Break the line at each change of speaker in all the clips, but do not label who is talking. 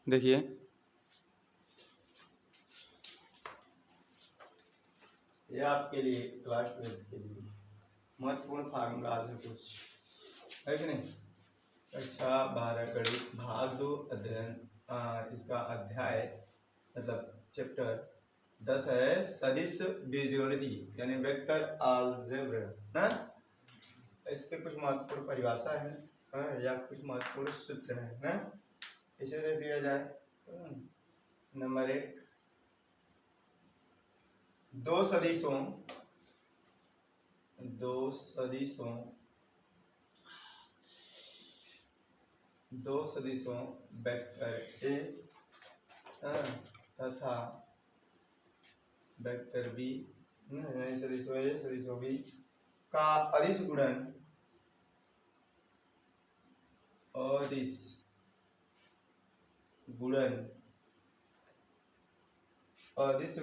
देखिए ये आपके लिए क्लास 12 के लिए महत्वपूर्ण फार्मूलाज है कुछ, है कि नहीं। कक्षा 12 गणित भाग 2 अध्ययन, इसका अध्याय मतलब चैप्टर 10 है सदिश बीजगणित यानी वेक्टर अलजेब्रा ना। इसके कुछ महत्वपूर्ण परिभाषा है या कुछ महत्वपूर्ण सूत्र है ना, इसे देख लिया जाए। नंबर 1, दो सदिशों वेक्टर ए तथा वेक्टर बी सदिशों ए सदिशों बी का अदिश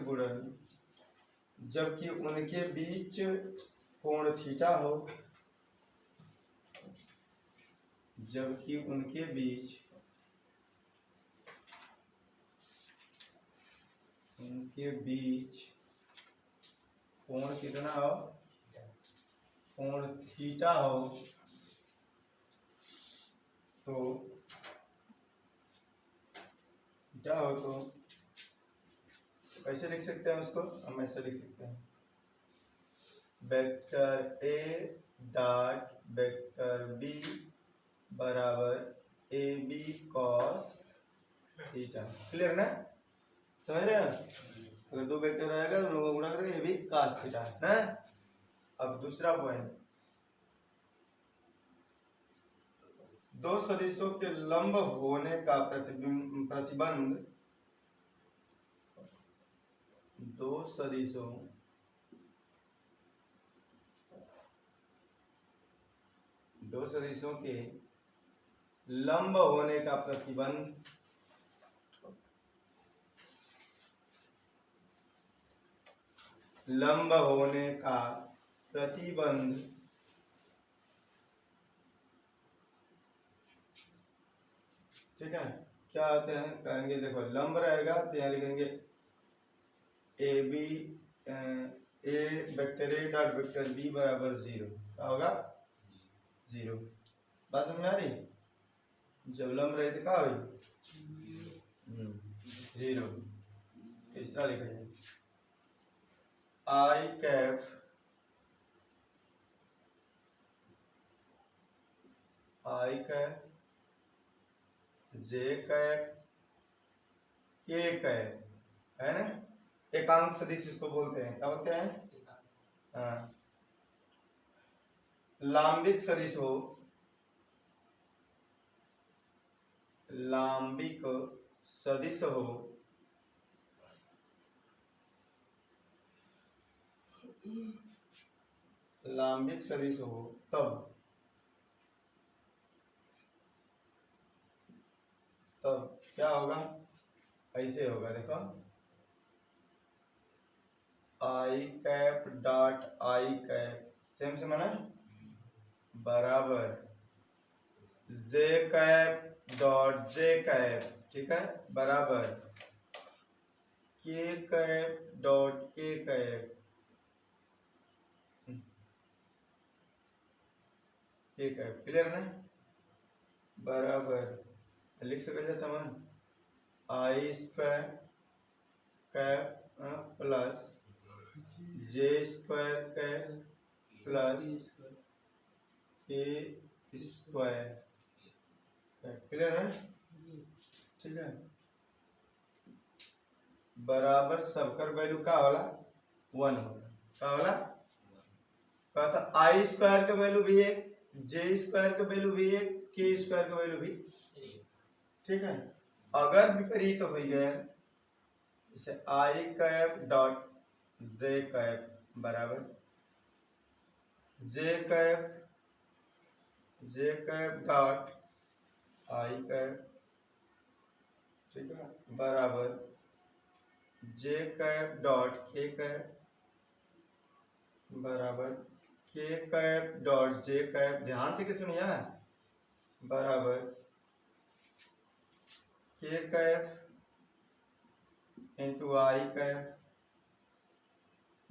गुणन जबकि उनके बीच कोण थीटा हो, जबकि उनके बीच कोण कितना हो, कोण थीटा हो, तो कैसे लिख सकते हैं उसको, हम ऐसे लिख सकते हैं vector A dot vector B बराबर A B cos theta. Clear ना, समझ रहे हो। अगर दो वेक्टर आएगा तो दोनों को गुणा करेंगे, ए बी कॉस थीटा ना। अब दूसरा पॉइंट, दो सदिशों के लंब होने का प्रतिबंध, दो सदिशों के लंब होने का प्रतिबंध ठीक है। क्या आते हैं, कहेंगे देखो लंब रहेगा तो यहाँ लिखेंगे A B A vector A dot vector B बराबर 0। क्या होगा 0। बात समझ में आ रही, जब लंब रहे तो क्या हो 0। इस तरह लिखा जाए आई कैप जे कैप के कैप है ना, एकांक सदिश इसको बोलते हैं। क्या बोलते हैं, हाँ। लांबिक सदिश हो, लांबिक सदिश हो तब क्या होगा, ऐसे होगा देखो I cap dot I cap same से माना बराबर J cap dot J cap, ठीक है, बराबर K cap dot K cap, K cap. Clear ना, बराबर लिख सकते थे मन I square cap plus J square cap plus K square. Clear है, ठीक है। बराबर सबकर वैल्यू का होला 1 होगा। क्या होला, कहा था आई स्क्वायर का वैल्यू भी 1, जे स्क्वायर का वैल्यू भी 1, के स्क्वायर का वैल्यू भी, ठीक है। अगर विपरीत हो गया जैसे आई कैप डॉट जे कैप बराबर J cap dot I cap, ठीक है, बराबर J cap dot K cap बराबर K cap dot J cap, ध्यान से सुनिए, बराबर के कैफ इंटू आई कैफ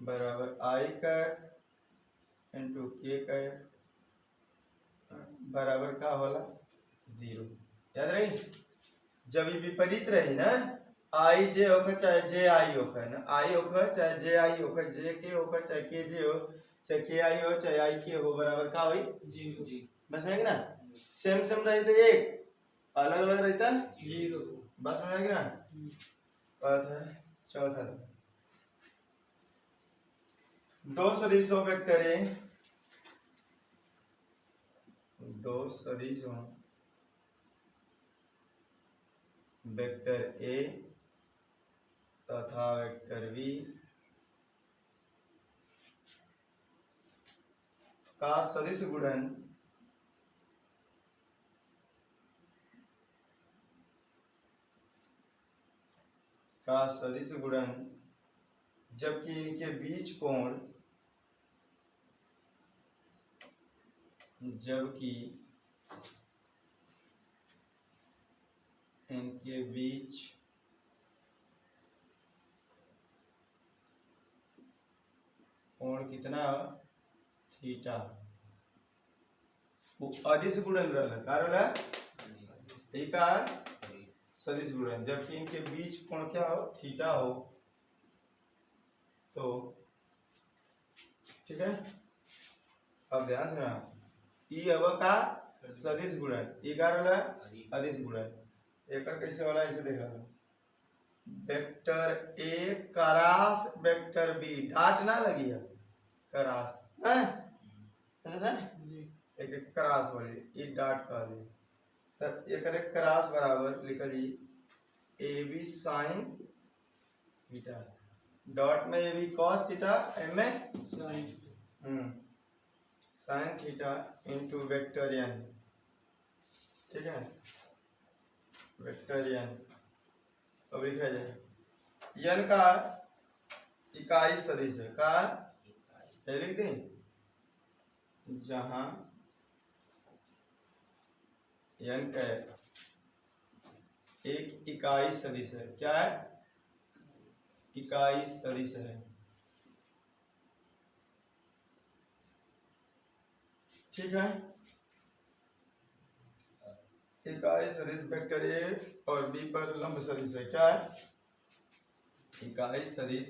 बराबर आई कैफ इंटू के कैफ बराबर का होला 0। याद रही, जब ये विपरीत रही ना, आई जे होकर चाहे जे आई होकर ना, आई होकर चाहे जे आई होकर, जे के होकर चाहे के जे हो, चाहे के आई हो चाहे आई के हो, बराबर का हुई 0। बस में ना, सेम सेम रही तो एक, अलग अलग रहता 0। बस में ना। बात है चौथा, दो सदिशों वेक्टर ए, दो सदिशों वेक्टर ए तथा वेक्टर बी का सदिश गुणन जबकि इनके बीच कोण, जबकि इनके बीच कोण कितना थीटा, वो अदिश गुणन रहला का सदिश गुणन, जबकि इनके बीच कोण क्या हो थीटा हो, तो ठीक है। अब ध्यान देना, ई अब का सदिश गुणन, ई का रहला अदिश गुणन। एक कैसे वाला ऐसे देख रहा, vector A cross vector B, dot ना लगी है करास है, एक करास वाली ये डाट का ली, तब एक करास बराबर लिख ली A B sine theta, dot में ए बी कॉस थीटा, एम में sine theta into vector N, ठीक है, वेक्टर एन। अब लिखा जाए एन का इकाई सदिश है का, लिख दें जहां एन का एक इकाई सदिश है, क्या है इकाई सदिश है, ठीक है। इकाई सदिश वेक्टर ए और बी पर लंब सदिश है, क्या है इकाई सदिश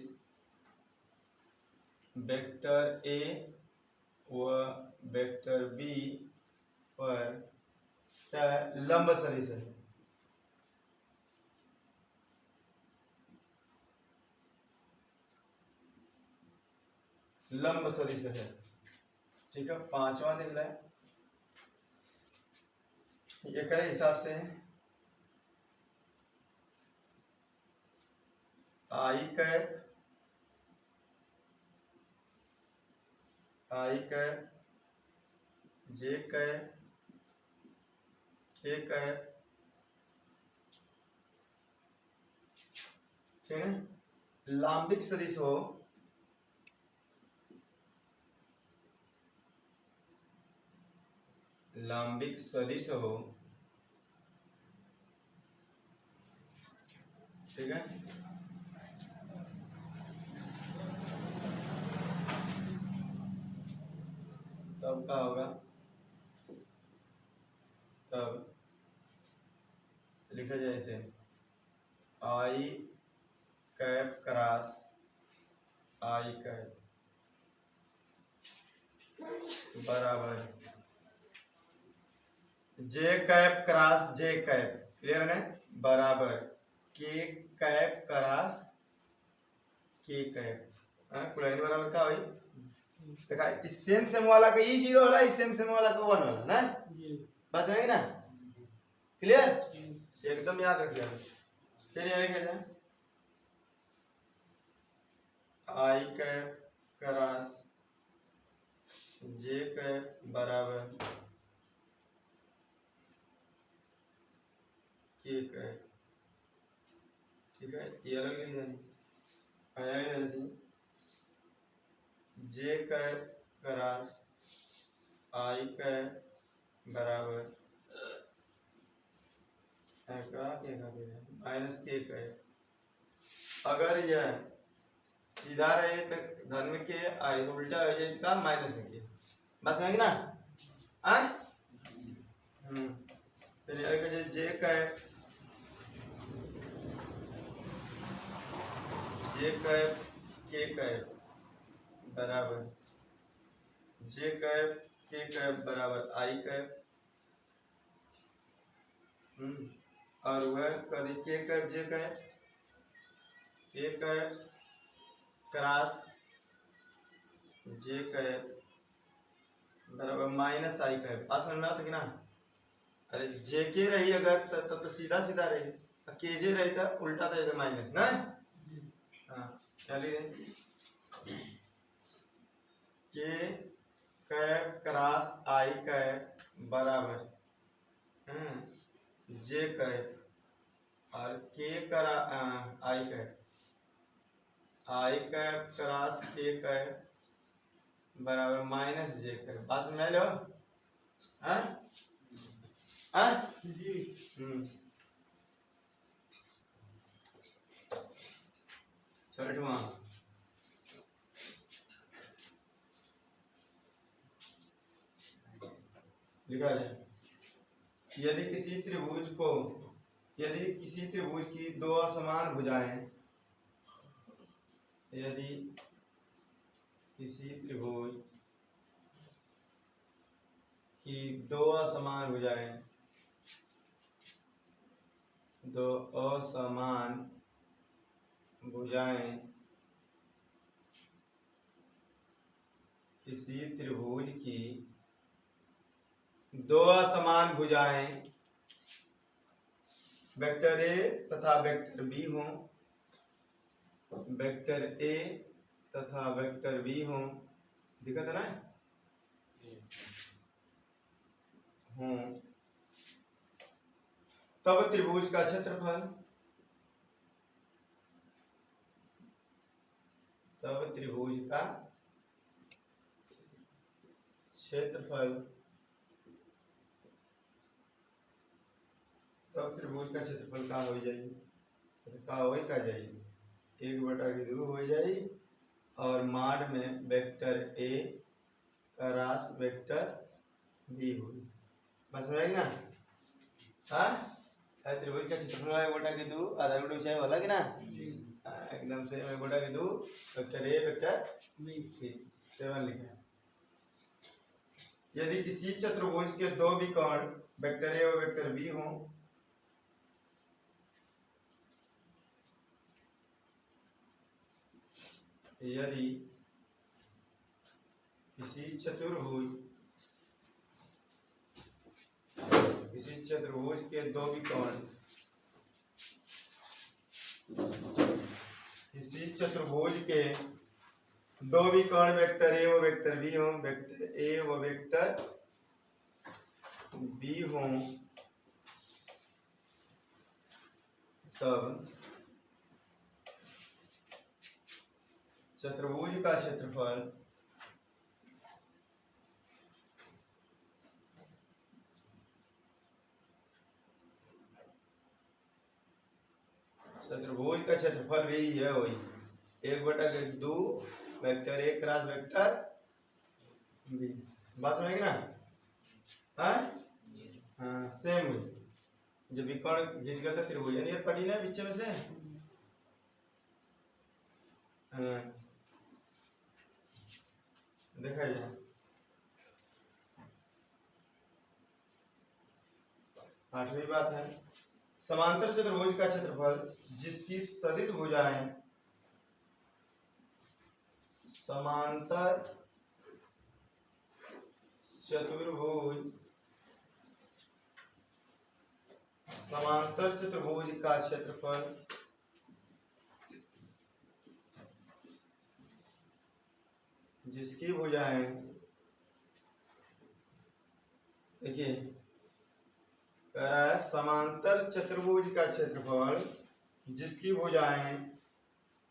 वेक्टर ए व वेक्टर बी पर क्या है लंब सदिश है, लंब सदिश है, ठीक है। पांचवा दिख रहा है, ये करे हिसाब से आई कैप जे कैप के कैप, ठीक है। लांबिक सदिश हो ठीक है, तब क्या होगा, तब लिखा जाए इसे आई कैप क्रॉस आई कैप बराबर जे कैप क्रॉस जे कैप, क्लियर है ना, बराबर के कैप क्रॉस के कैप, कुल बराबर क्या हुई देखा, इस सेम सेम वाला का ई 0 होला, इस सेम सेम वाला का 1 होला ना, बस है ना, क्लियर, एकदम याद रखिए। फिर ये लिखा जाए आई कैप क्रॉस जे कैप बराबर के कैप, ठीक है। ये अलग लिख देंगे, जे कैप क्रॉस आई कैप बराबर माइनस के है। अगर यह सीधा रहे तो धन में के आए, उल्टा हो जाए का माइनस में के। बस में ना आए। फिर जे कैप जे कैप के कैप बराबर जे कैप के कैप बराबर आई कैप। और वह कभी के कैप जे कैप के कैप क्रॉस जे कैप बराबर माइनस आई कैप। बात समझ में आता कि ना? अरे जे के रही अगर तब तो सीधा सीधा रही, के जे रही तो उल्टा था माइनस ना। हाँ चलिए के कैप क्रॉस आई कैप बराबर जे कैप और के करा आई कैप क्रॉस के कैप बराबर माइनस जे कैप। बात समझ लो। छठवां लिखा जाए, यदि किसी त्रिभुज की दो असमान भुजाएं, यदि किसी त्रिभुज की दो असमान भुजाएं किसी त्रिभुज की दो असमान भुजाएं वेक्टर ए तथा वेक्टर बी हों, वेक्टर ए तथा वेक्टर बी हों, दिक्कत है ना? हों तब त्रिभुज का क्षेत्रफल का हो जाएगी, का जाएगी 1/2 हो जाएगी और माड में vector A cross vector B होगी। बस हो जाएगी ना? त्रिभुज का क्षेत्रफल 1/2 आधा गुण ऊंचाई वाला कि ना? एकदम से 1/2 वेक्टर ए वेक्टर बी 7 लिखा है। यदि किसी चतुर्भुज के दो विकर्ण वेक्टर ए और वेक्टर बी हों, यदि किसी चतुर्भुज के दो विकर्ण वेक्टर ए व वेक्टर बी हों, वेक्टर ए व वेक्टर बी हों, तब चतुर्भुज का क्षेत्रफल भी है वही 1/2 vector A cross vector B. बात समझेगी ना? हाँ सेम हुई जब विकर्ण घिस गया था त्रिभुज यानी पटी ना पीछे में से। देखा जाए 8वीं बात है, समांतर चतुर्भुज का क्षेत्रफल जिसकी सदिश भुजाएं समांतर चतुर्भुज का क्षेत्रफल जिसकी भुजाएं, देखिए कह रहा है समांतर चतुर्भुज का क्षेत्रफल जिसकी भुजाएं,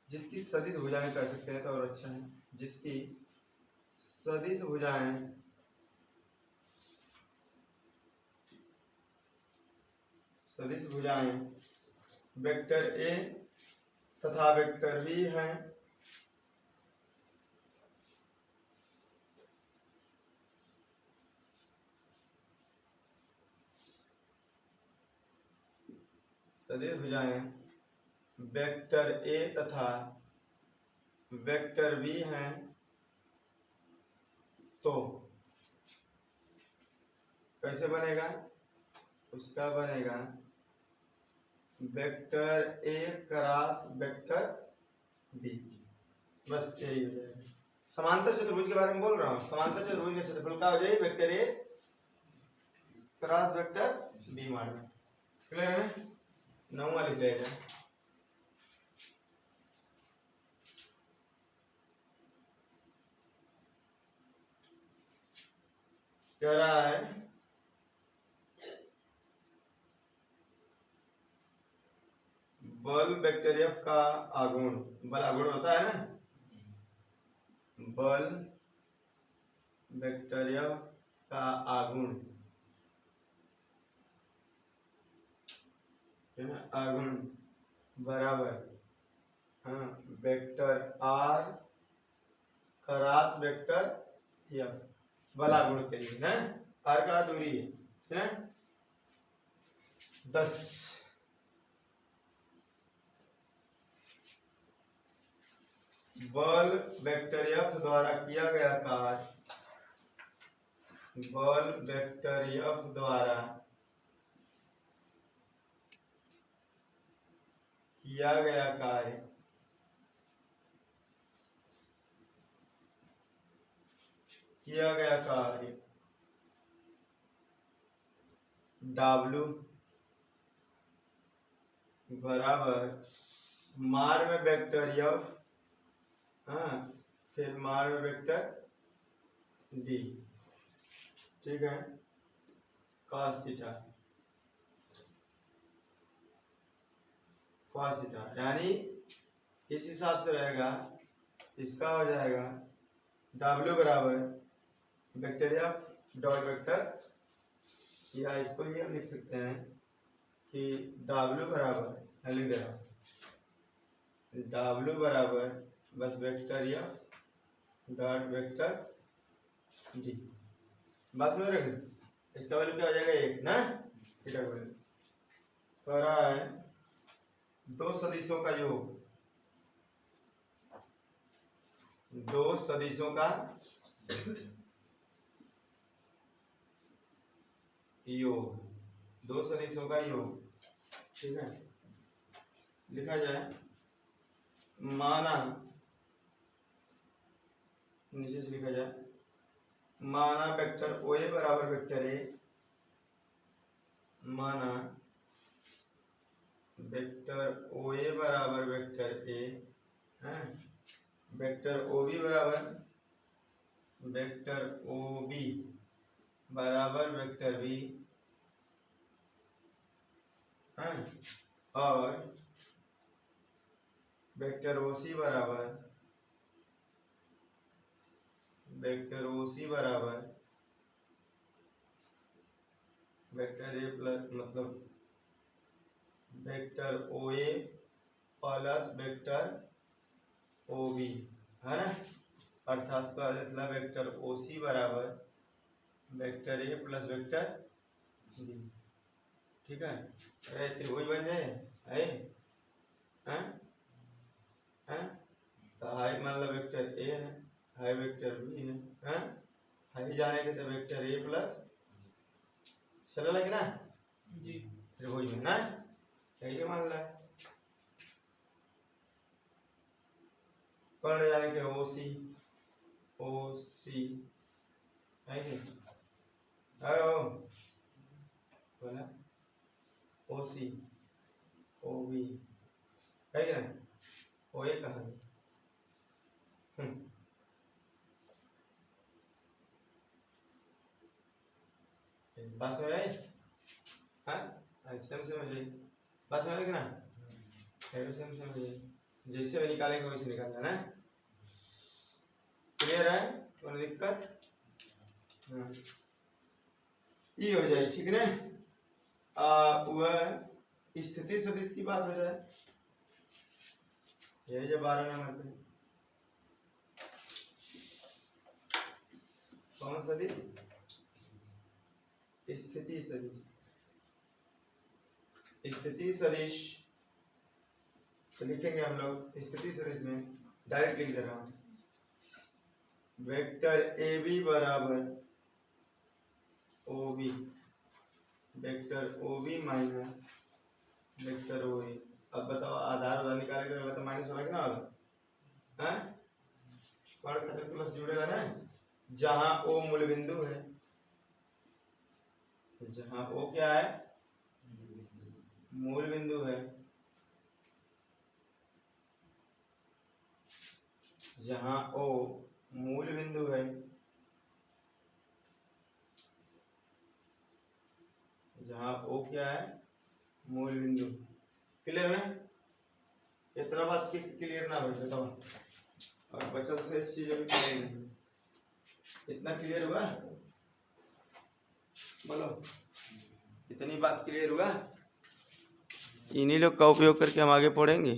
जिसकी सदिश भुजाएं कर सकते हैं तो और अच्छा है, जिसकी सदिश सदिश भुजाएं वेक्टर ए तथा वेक्टर बी हैं। सदिश भुजाएं वेक्टर ए तथा वेक्टर बी हैं तो कैसे बनेगा? उसका बनेगा vector A cross vector B. बस यही हो जाएगा। समांतर चतुर्भुज के बारे में बोल रहा हूँ। समांतर चतुर्भुज का क्षेत्रफल क्या हो जाएगी? Vector A cross vector B मानना। क्लियर है ना? 9वां लिख लेना। कह रहा है बल वेक्टर एफ का आघूर्ण, बल आघूर्ण होता है ना, बल वेक्टर एफ का आघूर्ण, आघूर्ण बराबर vector R cross vector F. बल आघूर्ण के लिए ना, आर का दूरी है ना 10, बल वेक्टर एफ द्वारा किया गया कार्य, बल वेक्टर एफ द्वारा किया गया कार्य W बराबर मार में वेक्टर एफ, फिर मार में वेक्टर डी। ठीक है, cos थीटा, यानी इस हिसाब से रहेगा। इसका हो जाएगा W बराबर वेक्टर एफ डॉट वेक्टर, या इसको ही हम लिख सकते हैं कि W बराबर, लिख दे रहा हूँ, W बराबर बस vector F dot vector D. बस में रख, इसका वैल्यू क्या हो जाएगा 1 ना। थीटा का वैल्यू तो रहा है दो सदिशों का योग, दो सदिशों का योग, दो सदिशों का योग। ठीक है, लिखा जाए माना, नीचे से लिखा जाए माना वेक्टर ओ ए बराबर वेक्टर ए, माना वेक्टर ओ ए बराबर वेक्टर ए है, वेक्टर ओ बी बराबर वेक्टर बी है, और वेक्टर ओ सी बराबर वेक्टर ए प्लस, मतलब vector O A plus vector O B है ना, अर्थात का वेक्टर ओ सी बराबर vector A plus vector B. ठीक है, अरे त्रिभुज बन जाए है, तो हाई मान लो वेक्टर ए है, हाई वेक्टर बी है, हाई जाने के तो वेक्टर ए प्लस, चला लगे ना जी त्रिभुज में ना, यही मान ला। कर्ण जाने के ओ सी है कि बोला ओ सी ओ बी है कि ना, ओ ए कहा बस में है, समझिए बस में ना, समझिए जैसे भी निकालेंगे वैसे निकालना ना। क्लियर है, कोई दिक्कत? ये हो जाए ठीक ना। वह स्थिति सदिश की बात हो जाए, यही जो 12 नंबर पे कौन सदिश? स्थिति सदिश। स्थिति सदिश तो लिखेंगे हम लोग स्थिति सदिश में डायरेक्ट लिख दे रहा हूं, वेक्टर ए बी बराबर O B, vector O B minus vector O A. अब बताओ आधार उधार निकाले तो माइनस होगा कि ना होगा? हैं? पर खतर प्लस जुड़ेगा ना, जहां ओ मूल बिंदु है, जहां ओ क्या है? मूल बिंदु है, जहां ओ मूल बिंदु है, जहां ओ क्या है? मूल बिंदु। क्लियर है? इतना बात क्लियर ना हो बताओ, और बचत से इस चीजों की क्लियर नहीं, इतना क्लियर हुआ? बोलो, इतनी बात क्लियर हुआ? इन्हीं लोग का उपयोग करके हम आगे पढ़ेंगे।